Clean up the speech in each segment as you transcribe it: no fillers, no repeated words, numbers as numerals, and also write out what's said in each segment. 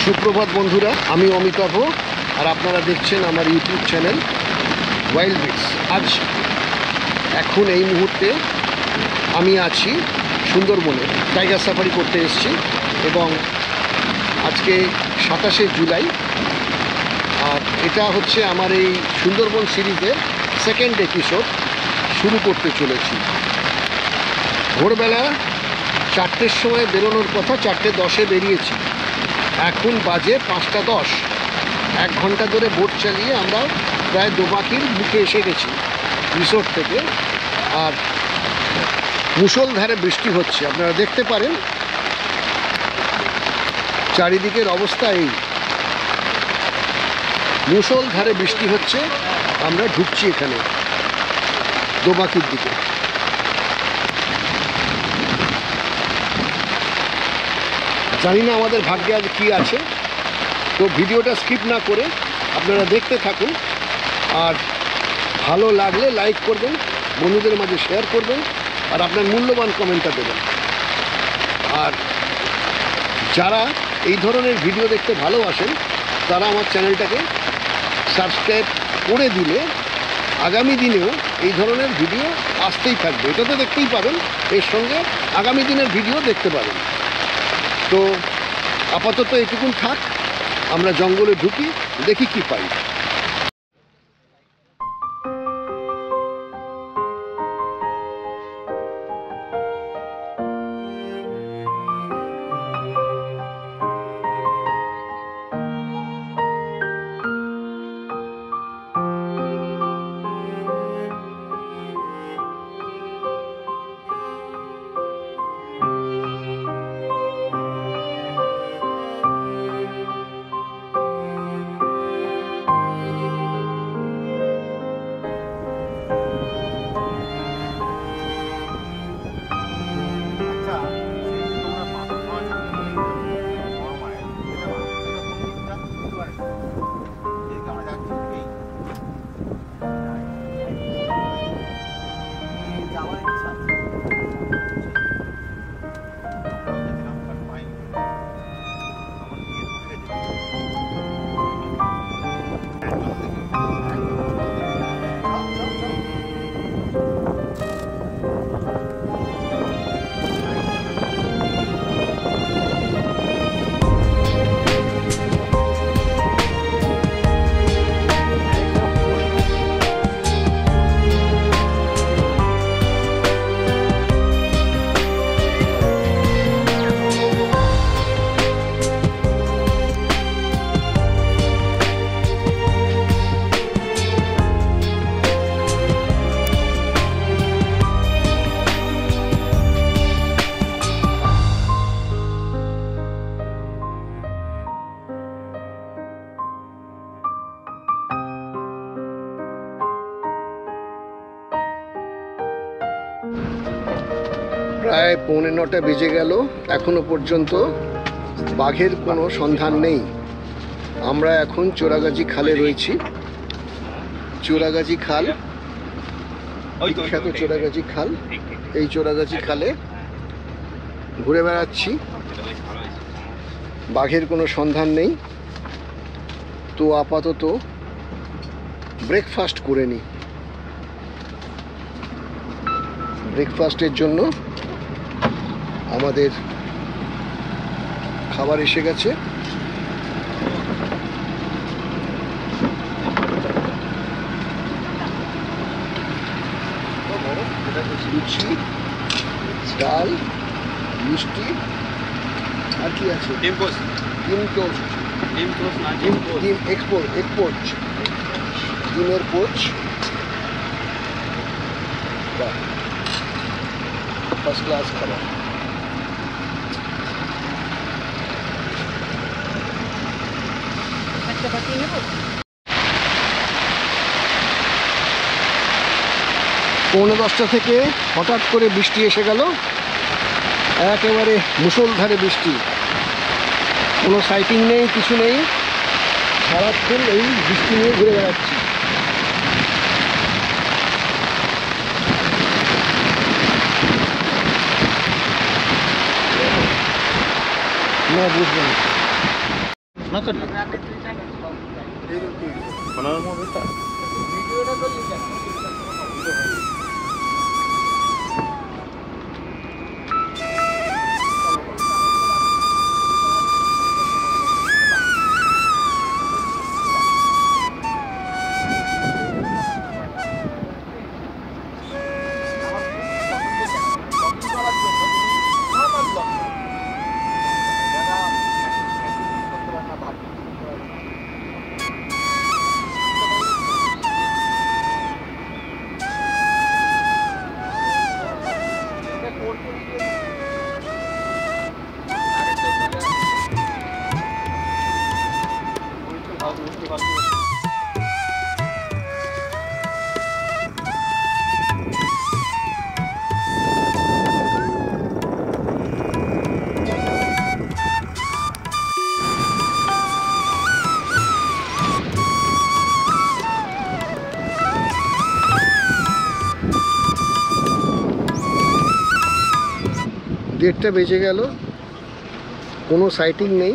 সুপ্রভাত বন্ধুরা, আমি অমিতাভ আর আপনারা দেখছেন আমার ইউটিউব চ্যানেল ওয়াইল্ড বিটস। আজ এখন এই মুহূর্তে আমি আছি সুন্দরবনে, টাইগার সাফারি করতে এসেছি এবং আজকে 27শে জুলাই। আর এটা হচ্ছে আমার এই সুন্দরবন সিরিজের সেকেন্ড এপিসোড শুরু করতে চলেছি। ভোরবেলা 4টের সময় বেরোনোর কথা, 4:10-এ বেরিয়েছি। এখন বাজে 5:10। 1 ঘন্টা ধরে বোট চালিয়ে আমরা প্রায় দোবাকির মুখে এসে গেছি রিসোর্ট থেকে। আর মুষলধারে বৃষ্টি হচ্ছে, আপনারা দেখতে পারেন। চারিদিকের অবস্থা এই, মুষলধারে বৃষ্টি হচ্ছে। আমরা ঢুকছি এখানে দোবাকির দিকে। জানি না আমাদের ভাগ্যে আজ কী আছে, তো ভিডিওটা স্কিপ না করে আপনারা দেখতে থাকুন। আর ভালো লাগলে লাইক করবেন, বন্ধুদের মাঝে শেয়ার করবেন, আর আপনার মূল্যবান কমেন্টটা দেবেন। আর যারা এই ধরনের ভিডিও দেখতে ভালোবাসেন তারা আমার চ্যানেলটাকে সাবস্ক্রাইব করে দিলে আগামী দিনেও এই ধরনের ভিডিও আসতেই থাকবে। এটা তো দেখতেই পাবেন, এর সঙ্গে আগামী দিনের ভিডিও দেখতে পাবেন। তো আপাতত এটুকুন থাক, আমরা জঙ্গলে ঢুকি, দেখি কি পাই। প্রায় 9:45 বেজে গেল, এখনো পর্যন্ত বাঘের কোনো সন্ধান নেই। আমরা এখন চোরাগাজী খালে রয়েছি। চোরাগাজী খাল, বিখ্যাত চোরাগাজী খাল। এই চোরাগাজী খালে ঘুরে বেড়াচ্ছি, বাঘের কোনো সন্ধান নেই। তো আপাতত ব্রেকফাস্ট করে নিই। ব্রেকফাস্টের জন্য আমাদের খাবার এসে গেছে। লুচি, ডাল, মিষ্টি, আর কি আছে? ডিম টোস্ট, ডিম এক্সপোর্ট, ডিমের পোচ। ফার্স্ট ক্লাস খাবার। পৌনে 10টা থেকে হঠাৎ করে বৃষ্টি এসে গেল, একেবারে মুষলধারে বৃষ্টি। কোনো সাইটিং নেই, কিছু নেই, সারাক্ষণ এই বৃষ্টি নিয়ে ঘুরে বেড়াচ্ছি। না বুঝবেন। ना कर দেড়টা বেজে গেল, কোনো সাইটিং নেই,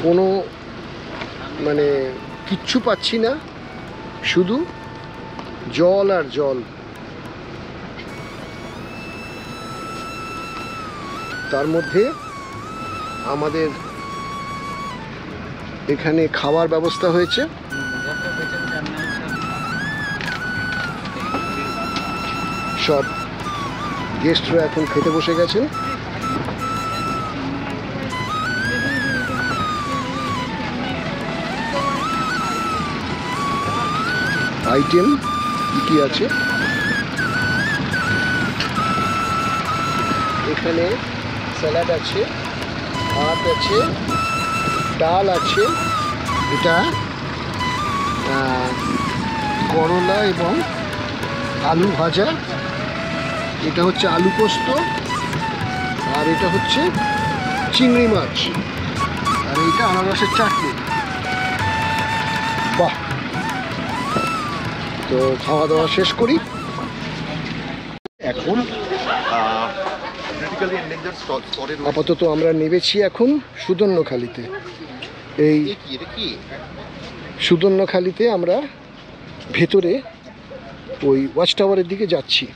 কোনো মানে কিচ্ছু পাচ্ছি না, শুধু জল আর জল। তার মধ্যে আমাদের এখানে খাওয়ার ব্যবস্থা হয়েছে, সব গেস্টরা এখন খেতে বসে গেছেন। আইটেম কি আছে এখানে? স্যালাড আছে, ভাত আছে, ডাল আছে, এটা করলা এবং আলু ভাজা, এটা হচ্ছে আলু পোস্ত, আর এটা হচ্ছে চিংড়ি মাছ, আর এইটা আনারসের চাটনি। বাহ! তো খাওয়া দাওয়া শেষ করি এখন। আপাতত আমরা নেমেছি এখন সুদর্ণখালিতে। এই সুদর্ণখালিতে আমরা ভেতরে ওই ওয়াচ টাওয়ারের দিকে যাচ্ছি।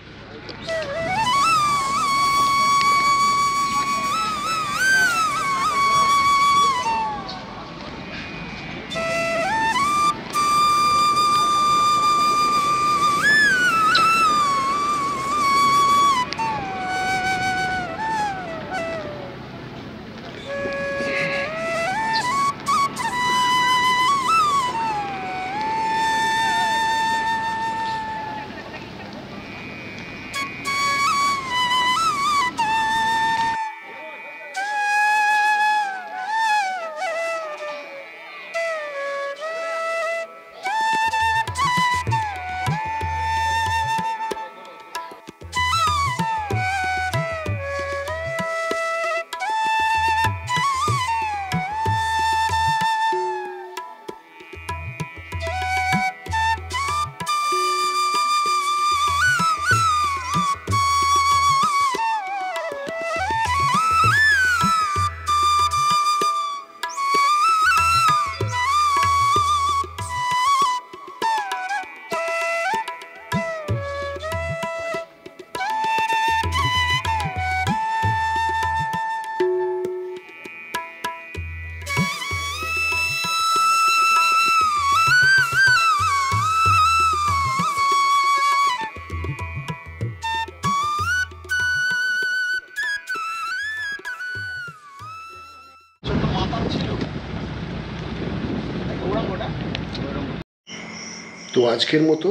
তো আজকের মতো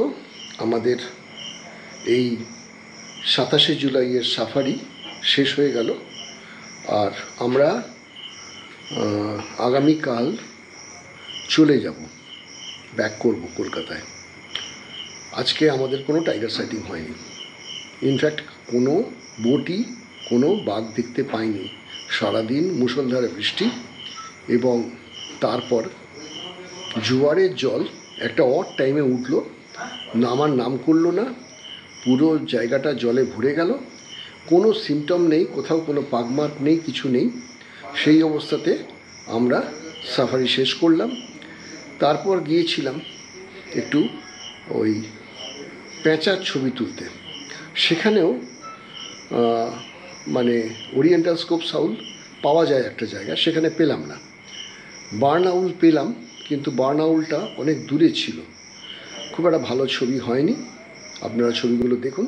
আমাদের এই 27শে জুলাইয়ের সাফারি শেষ হয়ে গেল, আর আমরা আগামীকাল চলে যাব, ব্যাক করব কলকাতায়। আজকে আমাদের কোনো টাইগার সাইটিং হয়নি, ইনফ্যাক্ট কোনো বোটই কোনো বাঘ দেখতে পাইনি। সারাদিন মুষলধারে বৃষ্টি এবং তারপর জোয়ারের জল একটা অড টাইমে উঠল, নামার নাম করলো না, পুরো জায়গাটা জলে ভরে গেল, কোনো সিমটম নেই, কোথাও কোনো পাগমার্ক নেই, কিছু নেই। সেই অবস্থাতে আমরা সাফারি শেষ করলাম। তারপর গিয়েছিলাম একটু ওই পেঁচার ছবি তুলতে। সেখানেও মানে ওরিয়েন্টাল স্কোপ সাউল পাওয়া যায় একটা জায়গা, সেখানে পেলাম না। বার্ন আউল পেলাম, কিন্তু বার্ন আউলটা অনেক দূরে ছিল, খুব একটা ভালো ছবি হয়নি। আপনারা ছবিগুলো দেখুন।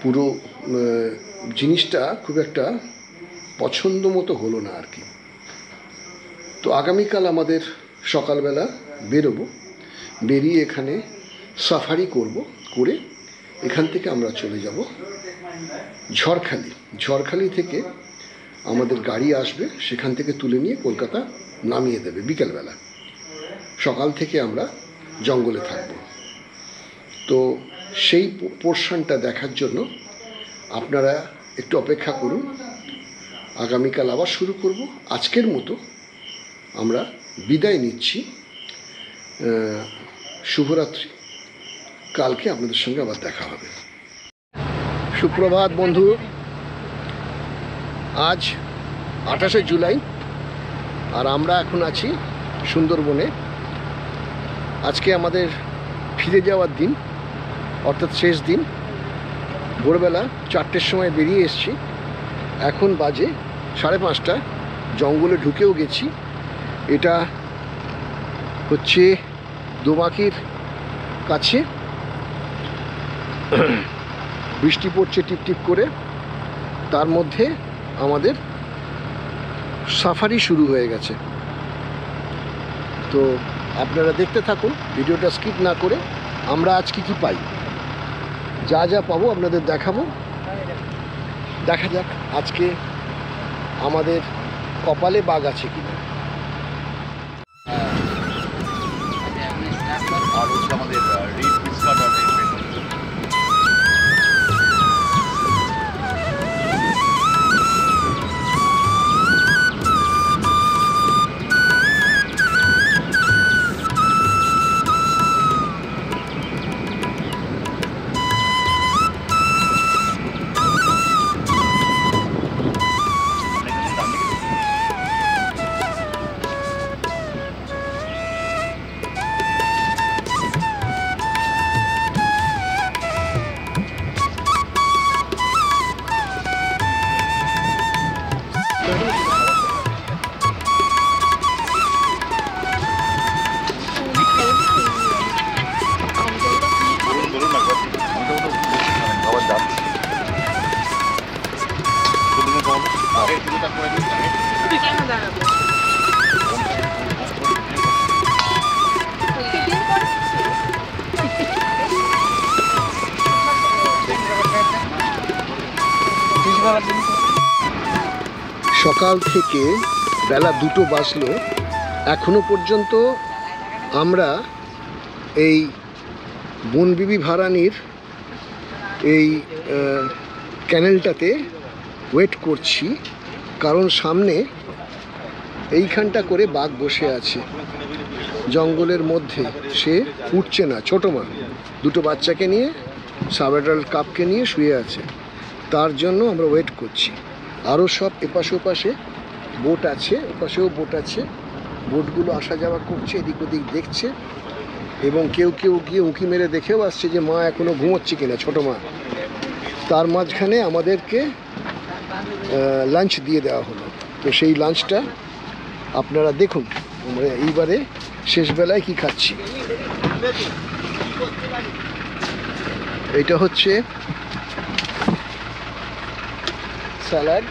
পুরো জিনিসটা খুব একটা পছন্দ মতো হলো না আর কি। তো আগামীকাল আমাদের সকালবেলা বেরোবো, বেরিয়ে এখানে সাফারি করব, করে এখান থেকে আমরা চলে যাব ঝড়খালি। ঝড়খালি থেকে আমাদের গাড়ি আসবে, সেখান থেকে তুলে নিয়ে কলকাতা নামিয়ে দেবে বিকেলবেলা। সকাল থেকে আমরা জঙ্গলে থাকব। তো সেই পোর্শনটা দেখার জন্য আপনারা একটু অপেক্ষা করুন। আগামীকাল আবার শুরু করব। আজকের মতো আমরা বিদায় নিচ্ছি। শুভরাত্রি। কালকে আপনাদের সঙ্গে আবার দেখা হবে। সুপ্রভাত বন্ধু। আজ 28শে জুলাই, আর আমরা এখন আছি সুন্দরবনে। আজকে আমাদের ফিরে যাওয়ার দিন, অর্থাৎ শেষ দিন। ভোরবেলা 4টের সময় বেরিয়ে এসেছি, এখন বাজে 5:30। জঙ্গলে ঢুকেও গেছি। এটা হচ্ছে দোমাকির কাছে। বৃষ্টি পড়ছে টিপটিপ করে, তার মধ্যে আমাদের সাফারি শুরু হয়ে গেছে। তো আপনারা দেখতে থাকুন, ভিডিওটা স্কিপ না করে। আমরা আজ কি পাই, যা যা পাবো আপনাদের দেখাবো। দেখা যাক আজকে আমাদের কপালে বাঘ আছে কিনা। আমাদের রিড বিস্কাট আর সকাল থেকে বেলা 2টো বাজলো, এখনো পর্যন্ত আমরা এই বনবিবি ভাড়ানির এই ক্যানেলটাতে ওয়েট করছি, কারণ সামনে এইখানটা করে বাঘ বসে আছে জঙ্গলের মধ্যে। সে উঠছে না, ছোটো মা 2টো বাচ্চাকে নিয়ে, সাব অ্যাডাল্ট কাপকে নিয়ে শুয়ে আছে। তার জন্য আমরা ওয়েট করছি। আরও সব এপাশে ওপাশে বোট আছে, ওপাশেও বোট আছে। বোটগুলো আসা যাওয়া করছে, এদিক ওদিক দেখছে, এবং কেউ কেউ গিয়ে উঁকি মেরে দেখেও আসছে যে মা এখনও ঘুমোচ্ছে কিনা, ছোটো মা। তার মাঝখানে আমাদেরকে লাঞ্চ দিয়ে দেওয়া হলো। তো সেই লাঞ্চটা আপনারা দেখুন আমরা এইবারে শেষবেলায় কি খাচ্ছি। এইটা হচ্ছে স্যালাড,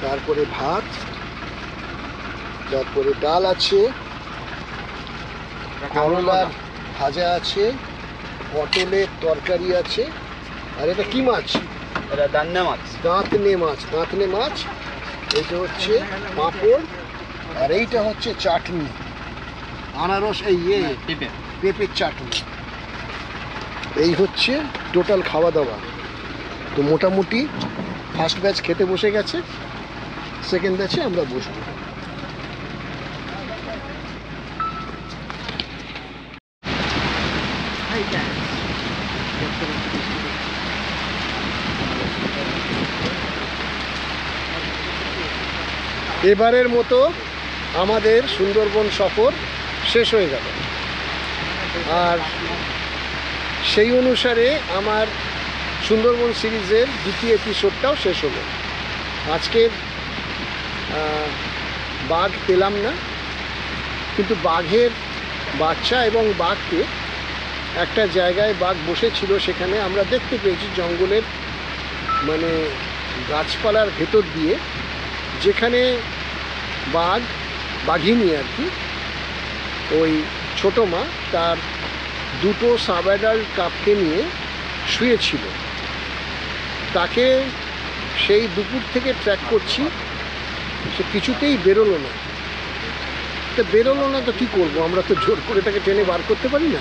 তারপরে ভাত, তারপরে ডাল আছে, করলার ভাজা আছে, পটলের তরকারি আছে, আর এটা কি মাছ? এটা দান্নে মাছ, দাঁতনে মাছ। দাঁতনে মাছ। এইটা হচ্ছে পাঁপড়, আর এইটা হচ্ছে চাটনি, আনারস, এই পেঁপের চাটনি। এই হচ্ছে টোটাল খাওয়া দাওয়া। তো মোটামুটি ফার্স্ট ব্যাচ খেতে বসে গেছে, সেকেন্ড ব্যাচে আমরা বসবো। এবারের মতো আমাদের সুন্দরবন সফর শেষ হয়ে গেল, আর সেই অনুসারে আমার সুন্দরবন সিরিজের দ্বিতীয় এপিসোডটাও শেষ হলো। আজকের বাঘ পেলাম না, কিন্তু বাঘের বাচ্চা এবং বাঘকে একটা জায়গায় বাঘ বসেছিল, সেখানে আমরা দেখতে পেয়েছি জঙ্গলের মানে গাছপালার ভেতর দিয়ে, যেখানে বাঘিনী আর কি, ওই ছোটো মা তার দুটো সাব অ্যাডাল্ট কাপকে নিয়ে শুয়েছিল। তাকে সেই দুপুর থেকে ট্র্যাক করছি, সে কিছুতেই বেরোলো না। তো বেরোলো না তো কী করবো, আমরা তো জোর করে তাকে টেনে বার করতে পারি না।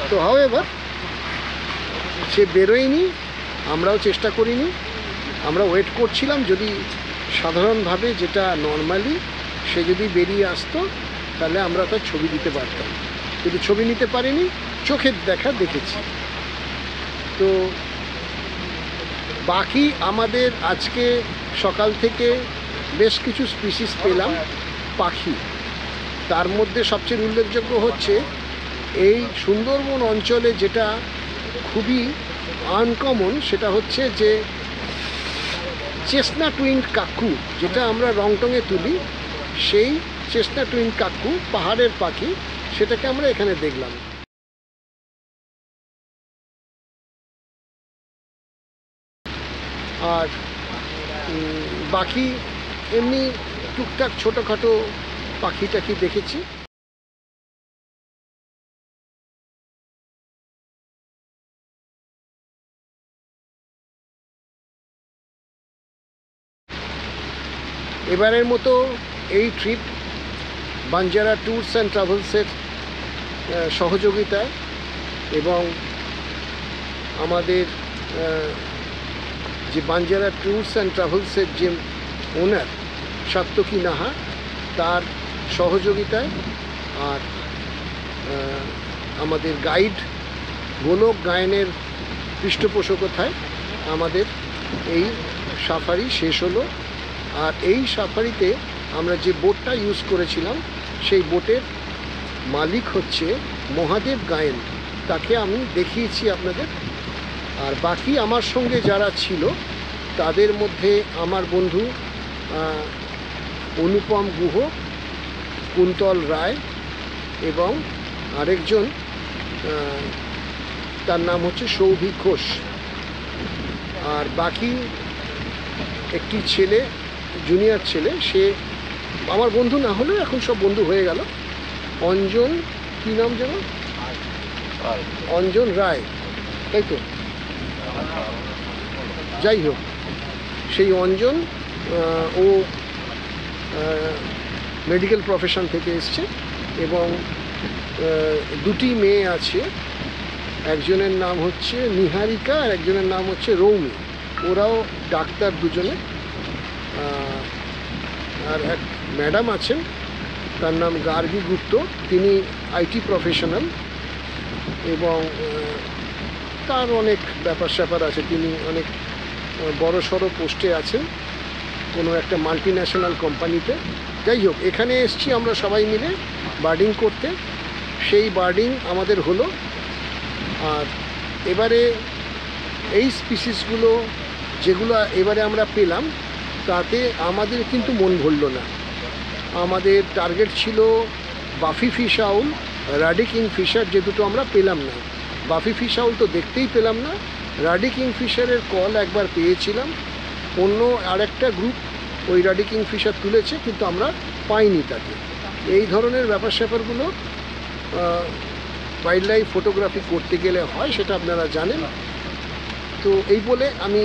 তো এবার সে বেরোয়নি, আমরাও চেষ্টা করিনি, আমরা ওয়েট করছিলাম যদি সাধারণভাবে যেটা নর্মালি সে যদি বেরিয়ে আসতো তাহলে আমরা তার ছবি দিতে পারতাম, কিন্তু ছবি নিতে পারিনি, চোখের দেখা দেখেছি। তো বাকি আমাদের আজকে সকাল থেকে বেশ কিছু স্পিসিস পেলাম পাখি। তার মধ্যে সবচেয়ে উল্লেখযোগ্য হচ্ছে এই সুন্দরবন অঞ্চলে যেটা খুবই আনকমন, সেটা হচ্ছে যে চেস্টনাট উইংড কাকু, যেটা আমরা রংটংয়ে তুলি, সেই চেস্টনাট উইংড কাকু পাহাড়ের পাখি, সেটাকে আমরা এখানে দেখলাম। আর বাকি এমনি টুকটাক ছোটোখাটো পাখি টাখি দেখেছি। এবারের মতো এই ট্রিপ বাঞ্জারা ট্যুরস অ্যান্ড ট্রাভেলসের সহযোগিতায় এবং আমাদের যে বাঞ্জারা ট্যুরস অ্যান্ড ট্রাভেলসের যে ওনার সাত্তকী নাহা, তার সহযোগিতায়, আর আমাদের গাইড গোলক গায়নের পৃষ্ঠপোষকতায় আমাদের এই সাফারি শেষ হলো। আর এই সাফারিতে আমরা যে বোটটা ইউজ করেছিলাম, সেই বোটের মালিক হচ্ছে মহাদেব গায়েন, তাকে আমি দেখিয়েছি আপনাদের। আর বাকি আমার সঙ্গে যারা ছিল তাদের মধ্যে আমার বন্ধু অনুপম গুহ, কুন্তল রায় এবং আরেকজন, তার নাম হচ্ছে সৌভিক ঘোষ। আর বাকি একটি ছেলে, জুনিয়র ছেলে, সে আমার বন্ধু না হলেও এখন সব বন্ধু হয়ে গেল, অঞ্জন, কী নাম যেন, অঞ্জন রায়, তাই তো? যাই হোক, সেই অঞ্জন ও মেডিকেল প্রফেশন থেকে এসছে এবং দুটি মেয়ে আছে, একজনের নাম হচ্ছে নিহারিকা আর একজনের নাম হচ্ছে রৌমি, ওরাও ডাক্তার দুজনে। আর এক ম্যাডাম আছেন, তার নাম গার্গী গুপ্ত, তিনি আইটি প্রফেশনাল এবং তার অনেক ব্যাপার স্যাপার আছে, তিনি অনেক বড় সড়ো পোস্টে আছেন কোনো একটা মাল্টি ন্যাশনাল কোম্পানিতে। যাই হোক, এখানে এসছি আমরা সবাই মিলে বার্ডিং করতে, সেই বার্ডিং আমাদের হলো। আর এবারে এই স্পিসিসগুলো যেগুলো এবারে আমরা পেলাম, তাতে আমাদের কিন্তু মন ভরল না। আমাদের টার্গেট ছিল বাফি ফিশ আউল, রাডি কিংফিশার, যে দুটো আমরা পেলাম না। বাফি ফিশ আউল তো দেখতেই পেলাম না, রাডি কিংফিশারের কল একবার পেয়েছিলাম, অন্য আরেকটা গ্রুপ ওই রাডি কিংফিশার তুলেছে, কিন্তু আমরা পাইনি তাকে। এই ধরনের ব্যাপার স্যাপারগুলো ওয়াইল্ড লাইফ ফটোগ্রাফি করতে গেলে হয়, সেটা আপনারা জানেন। তো এই বলে আমি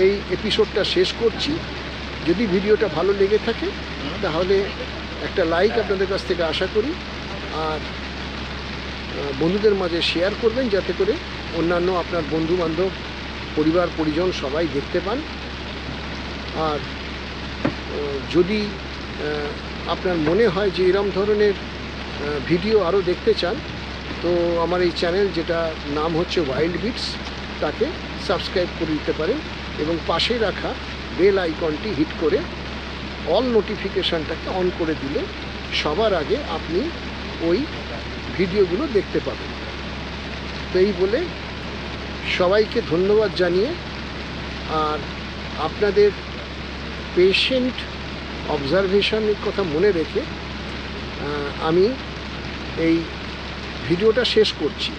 এই এপিসোডটা শেষ করছি। যদি ভিডিওটা ভালো লেগে থাকে তাহলে একটা লাইক আপনাদের কাছ থেকে আশা করি, আর বন্ধুদের মাঝে শেয়ার করবেন, যাতে করে অন্যান্য আপনার বন্ধু বান্ধব, পরিবার পরিজন সবাই দেখতে পান। আর যদি আপনার মনে হয় যে এরম ধরনের ভিডিও আরও দেখতে চান, তো আমার এই চ্যানেল, যেটা নাম হচ্ছে ওয়াইল্ড বিটস, তাকে সাবস্ক্রাইব করে দিতে পারেন এবং পাশে রাখা বেল আইকনটি হিট করে অল নোটিফিকেশানটাকে অন করে দিলে সবার আগে আপনি ওই ভিডিওগুলো দেখতে পাবেন। তো এই বলে সবাইকে ধন্যবাদ জানিয়ে আর আপনাদের পেশেন্ট অবজারভেশনের কথা মনে রেখে আমি এই ভিডিওটা শেষ করছি।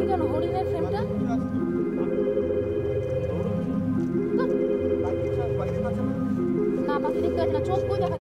কেন হরিণের ফ্রেমটা না পাখি দেখতে না চোখ কই দেখা